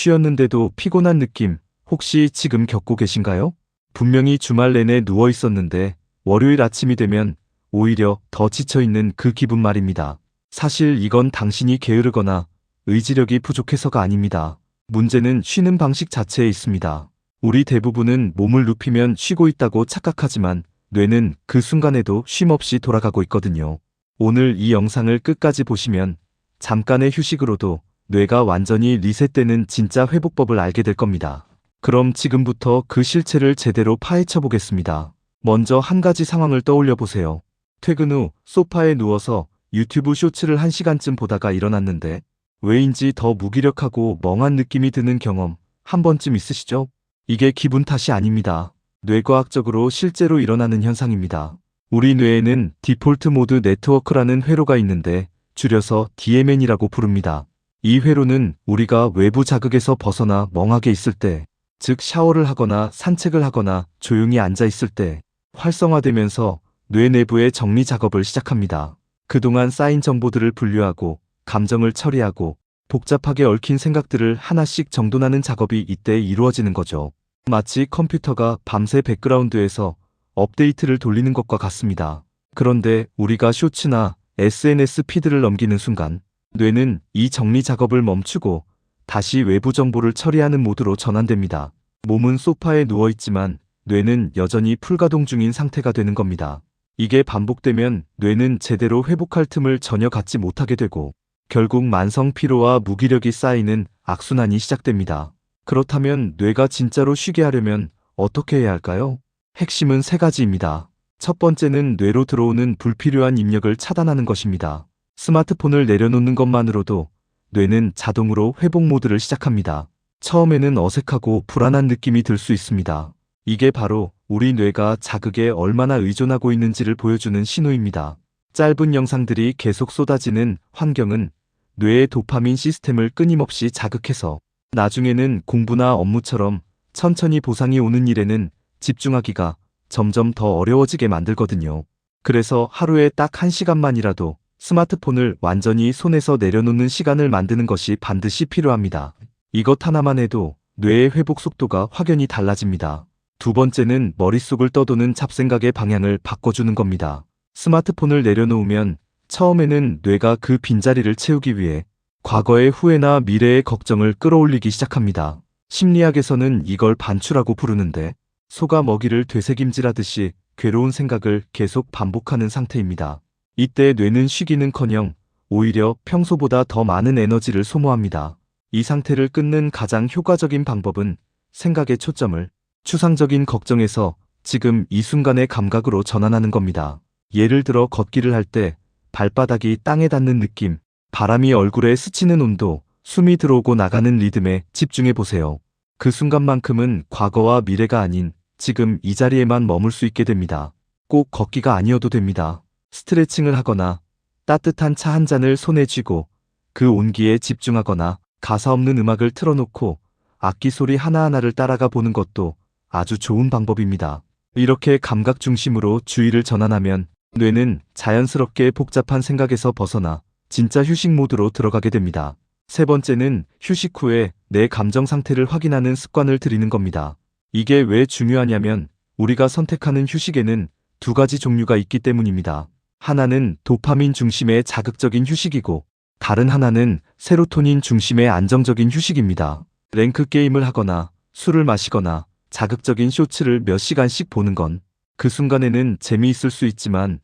쉬었는데도 피곤한 느낌 혹시 지금 겪고 계신가요? 분명히 주말 내내 누워 있었는데 월요일 아침이 되면 오히려 더 지쳐있는 그 기분 말입니다. 사실 이건 당신이 게으르거나 의지력이 부족해서가 아닙니다. 문제는 쉬는 방식 자체에 있습니다. 우리 대부분은 몸을 눕히면 쉬고 있다고 착각하지만 뇌는 그 순간에도 쉼없이 돌아가고 있거든요. 오늘 이 영상을 끝까지 보시면 잠깐의 휴식으로도 뇌가 완전히 리셋되는 진짜 회복법을 알게 될 겁니다. 그럼 지금부터 그 실체를 제대로 파헤쳐 보겠습니다. 먼저 한 가지 상황을 떠올려 보세요. 퇴근 후 소파에 누워서 유튜브 쇼츠를 1시간쯤 보다가 일어났는데 왜인지 더 무기력하고 멍한 느낌이 드는 경험 한 번쯤 있으시죠? 이게 기분 탓이 아닙니다. 뇌과학적으로 실제로 일어나는 현상입니다. 우리 뇌에는 디폴트 모드 네트워크라는 회로가 있는데 줄여서 DMN이라고 부릅니다. 이 회로는 우리가 외부 자극에서 벗어나 멍하게 있을 때, 즉 샤워를 하거나 산책을 하거나 조용히 앉아 있을 때 활성화되면서 뇌 내부의 정리 작업을 시작합니다. 그동안 쌓인 정보들을 분류하고 감정을 처리하고 복잡하게 얽힌 생각들을 하나씩 정돈하는 작업이 이때 이루어지는 거죠. 마치 컴퓨터가 밤새 백그라운드에서 업데이트를 돌리는 것과 같습니다. 그런데 우리가 쇼츠나 SNS 피드를 넘기는 순간 뇌는 이 정리 작업을 멈추고 다시 외부 정보를 처리하는 모드로 전환됩니다. 몸은 소파에 누워있지만 뇌는 여전히 풀가동 중인 상태가 되는 겁니다. 이게 반복되면 뇌는 제대로 회복할 틈을 전혀 갖지 못하게 되고 결국 만성 피로와 무기력이 쌓이는 악순환이 시작됩니다. 그렇다면 뇌가 진짜로 쉬게 하려면 어떻게 해야 할까요? 핵심은 세 가지입니다. 첫 번째는 뇌로 들어오는 불필요한 입력을 차단하는 것입니다. 스마트폰을 내려놓는 것만으로도 뇌는 자동으로 회복 모드를 시작합니다. 처음에는 어색하고 불안한 느낌이 들 수 있습니다. 이게 바로 우리 뇌가 자극에 얼마나 의존하고 있는지를 보여주는 신호입니다. 짧은 영상들이 계속 쏟아지는 환경은 뇌의 도파민 시스템을 끊임없이 자극해서 나중에는 공부나 업무처럼 천천히 보상이 오는 일에는 집중하기가 점점 더 어려워지게 만들거든요. 그래서 하루에 딱 1시간만이라도 스마트폰을 완전히 손에서 내려놓는 시간을 만드는 것이 반드시 필요합니다. 이것 하나만 해도 뇌의 회복 속도가 확연히 달라집니다. 두 번째는 머릿속을 떠도는 잡생각의 방향을 바꿔주는 겁니다. 스마트폰을 내려놓으면 처음에는 뇌가 그 빈자리를 채우기 위해 과거의 후회나 미래의 걱정을 끌어올리기 시작합니다. 심리학에서는 이걸 반추라고 부르는데 소가 먹이를 되새김질하듯이 괴로운 생각을 계속 반복하는 상태입니다. 이때 뇌는 쉬기는커녕 오히려 평소보다 더 많은 에너지를 소모합니다. 이 상태를 끊는 가장 효과적인 방법은 생각의 초점을 추상적인 걱정에서 지금 이 순간의 감각으로 전환하는 겁니다. 예를 들어 걷기를 할 때 발바닥이 땅에 닿는 느낌, 바람이 얼굴에 스치는 온도, 숨이 들어오고 나가는 리듬에 집중해 보세요. 그 순간만큼은 과거와 미래가 아닌 지금 이 자리에만 머물 수 있게 됩니다. 꼭 걷기가 아니어도 됩니다. 스트레칭을 하거나 따뜻한 차 한 잔을 손에 쥐고 그 온기에 집중하거나 가사 없는 음악을 틀어놓고 악기 소리 하나하나를 따라가 보는 것도 아주 좋은 방법입니다. 이렇게 감각 중심으로 주의를 전환하면 뇌는 자연스럽게 복잡한 생각에서 벗어나 진짜 휴식 모드로 들어가게 됩니다. 세 번째는 휴식 후에 내 감정 상태를 확인하는 습관을 들이는 겁니다. 이게 왜 중요하냐면 우리가 선택하는 휴식에는 두 가지 종류가 있기 때문입니다. 하나는 도파민 중심의 자극적인 휴식이고 다른 하나는 세로토닌 중심의 안정적인 휴식입니다. 랭크 게임을 하거나 술을 마시거나 자극적인 쇼츠를 몇 시간씩 보는 건 그 순간에는 재미있을 수 있지만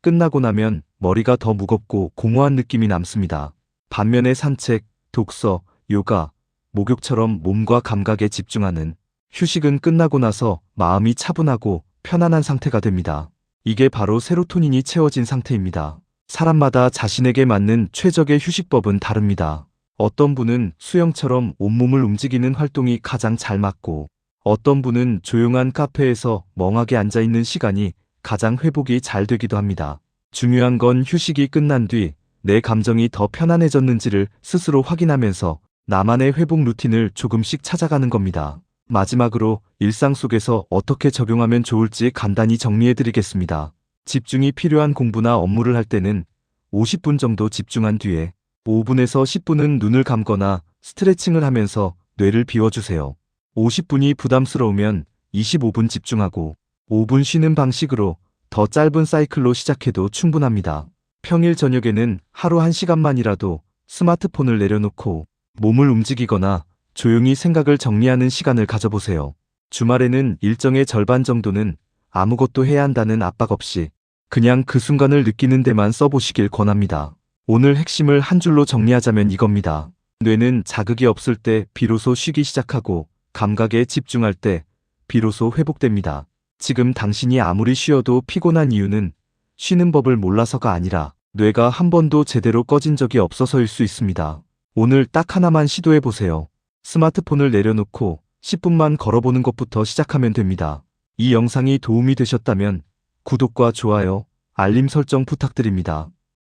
끝나고 나면 머리가 더 무겁고 공허한 느낌이 남습니다. 반면에 산책, 독서, 요가, 목욕처럼 몸과 감각에 집중하는 휴식은 끝나고 나서 마음이 차분하고 편안한 상태가 됩니다. 이게 바로 세로토닌이 채워진 상태입니다. 사람마다 자신에게 맞는 최적의 휴식법은 다릅니다. 어떤 분은 수영처럼 온몸을 움직이는 활동이 가장 잘 맞고 어떤 분은 조용한 카페에서 멍하게 앉아있는 시간이 가장 회복이 잘 되기도 합니다. 중요한 건 휴식이 끝난 뒤 내 감정이 더 편안해졌는지를 스스로 확인하면서 나만의 회복 루틴을 조금씩 찾아가는 겁니다. 마지막으로 일상 속에서 어떻게 적용하면 좋을지 간단히 정리해드리겠습니다. 집중이 필요한 공부나 업무를 할 때는 50분 정도 집중한 뒤에 5분에서 10분은 눈을 감거나 스트레칭을 하면서 뇌를 비워주세요. 50분이 부담스러우면 25분 집중하고 5분 쉬는 방식으로 더 짧은 사이클로 시작해도 충분합니다. 평일 저녁에는 하루 1시간만이라도 스마트폰을 내려놓고 몸을 움직이거나 조용히 생각을 정리하는 시간을 가져보세요. 주말에는 일정의 절반 정도는 아무것도 해야 한다는 압박 없이 그냥 그 순간을 느끼는 데만 써보시길 권합니다. 오늘 핵심을 한 줄로 정리하자면 이겁니다. 뇌는 자극이 없을 때 비로소 쉬기 시작하고 감각에 집중할 때 비로소 회복됩니다. 지금 당신이 아무리 쉬어도 피곤한 이유는 쉬는 법을 몰라서가 아니라 뇌가 한 번도 제대로 꺼진 적이 없어서일 수 있습니다. 오늘 딱 하나만 시도해보세요. 스마트폰을 내려놓고 10분만 걸어보는 것부터 시작하면 됩니다. 이 영상이 도움이 되셨다면 구독과 좋아요, 알림 설정 부탁드립니다.